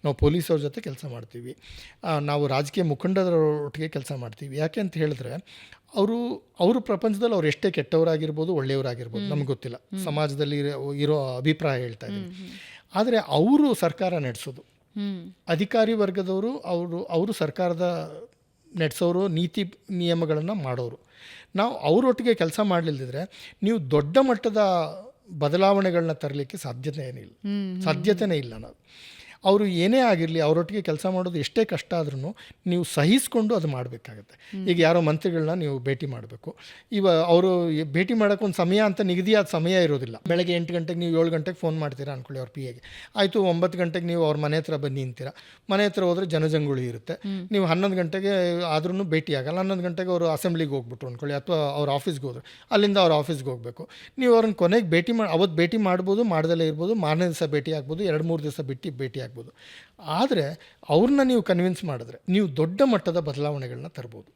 ನಾವು ಪೊಲೀಸವ್ರ ಜೊತೆ ಕೆಲಸ ಮಾಡ್ತೀವಿ, ನಾವು ರಾಜಕೀಯ ಮುಖಂಡರ ಒಟ್ಟಿಗೆ ಕೆಲಸ ಮಾಡ್ತೀವಿ. ಯಾಕೆ ಅಂತ ಹೇಳಿದ್ರೆ ಅವರು ಪ್ರಪಂಚದಲ್ಲಿ ಅವ್ರು ಎಷ್ಟೇ ಕೆಟ್ಟವರಾಗಿರ್ಬೋದು ಒಳ್ಳೆಯವರಾಗಿರ್ಬೋದು ನಮ್ಗೆ ಗೊತ್ತಿಲ್ಲ, ಸಮಾಜದಲ್ಲಿ ಇರೋ ಅಭಿಪ್ರಾಯ ಹೇಳ್ತಾ ಇದ್ದೀನಿ. ಆದರೆ ಅವರು ಸರ್ಕಾರ ನಡೆಸೋದು, ಅಧಿಕಾರಿ ವರ್ಗದವರು ಅವರು ಸರ್ಕಾರದ ನಡೆಸೋರು, ನೀತಿ ನಿಯಮಗಳನ್ನು ಮಾಡೋರು. ನಾವು ಅವರೊಟ್ಟಿಗೆ ಕೆಲಸ ಮಾಡಲಿಲ್ಲದಿದ್ರೆ ನೀವು ದೊಡ್ಡ ಮಟ್ಟದ ಬದಲಾವಣೆಗಳನ್ನ ತರಲಿಕ್ಕೆ ಸಾಧ್ಯತೆನೇ ಇಲ್ಲ. ನಾವು ಅವರು ಏನೇ ಆಗಿರಲಿ ಅವರೊಟ್ಟಿಗೆ ಕೆಲಸ ಮಾಡೋದು ಎಷ್ಟೇ ಕಷ್ಟ ಆದ್ರೂ ನೀವು ಸಹಿಸ್ಕೊಂಡು ಅದು ಮಾಡಬೇಕಾಗತ್ತೆ. ಈಗ ಯಾರೋ ಮಂತ್ರಿಗಳನ್ನ ನೀವು ಭೇಟಿ ಮಾಡಬೇಕು, ಅವರು ಭೇಟಿ ಮಾಡೋಕ್ಕೆ ಒಂದು ಸಮಯ ಅಂತ ನಿಗದಿಯಾದ ಸಮಯ ಇರೋದಿಲ್ಲ. ಬೆಳಗ್ಗೆ 8 ಗಂಟೆಗೆ ನೀವು 7 ಗಂಟೆಗೆ ಫೋನ್ ಮಾಡ್ತೀರಾ ಅಂದ್ಕೊಳ್ಳಿ ಅವ್ರ PAಗೆ, ಆಯಿತು 9 ಗಂಟೆಗೆ ನೀವು ಅವ್ರ ಮನೆ ಹತ್ರ ಬನ್ನಿ ಅಂತೀರಾ. ಮನೆ ಹತ್ರ ಹೋದರೆ ಜನಜಂಗುಳಿ ಇರುತ್ತೆ, ನೀವು 11 ಗಂಟೆಗೆ ಆದ್ರೂ ಭೇಟಿ ಆಗಲ್ಲ. 11 ಗಂಟೆಗೆ ಅವರು ಅಸೆಂಬ್ಲಿಗೆ ಹೋಗ್ಬಿಟ್ರು ಅಂದ್ಕೊಳ್ಳಿ, ಅಥವಾ ಅವ್ರ ಆಫೀಸ್ಗೆ ಹೋದ್ರು, ಅಲ್ಲಿಂದ ಅವ್ರ ಆಫೀಸ್ಗೆ ಹೋಗಬೇಕು. ನೀವು ಅವ್ರನ್ನ ಕೊನೆಗೆ ಅವತ್ತು ಭೇಟಿ ಮಾಡ್ಬೋದು, ಮಾಡ್ದಲೇ ಇರ್ಬೋದು, ಮಾರನೇ ದಿವಸ ಭೇಟಿ ಆಗ್ಬೋದು, 2-3 ದಿವಸ ಬಿಟ್ಟು ಭೇಟಿ ಆಗ್ಬೋದು. ಆದರೆ ಅವ್ರನ್ನ ನೀವು ಕನ್ವಿನ್ಸ್ ಮಾಡಿದ್ರೆ ನೀವು ದೊಡ್ಡ ಮಟ್ಟದ ಬದಲಾವಣೆಗಳನ್ನ ತರ್ಬೋದು.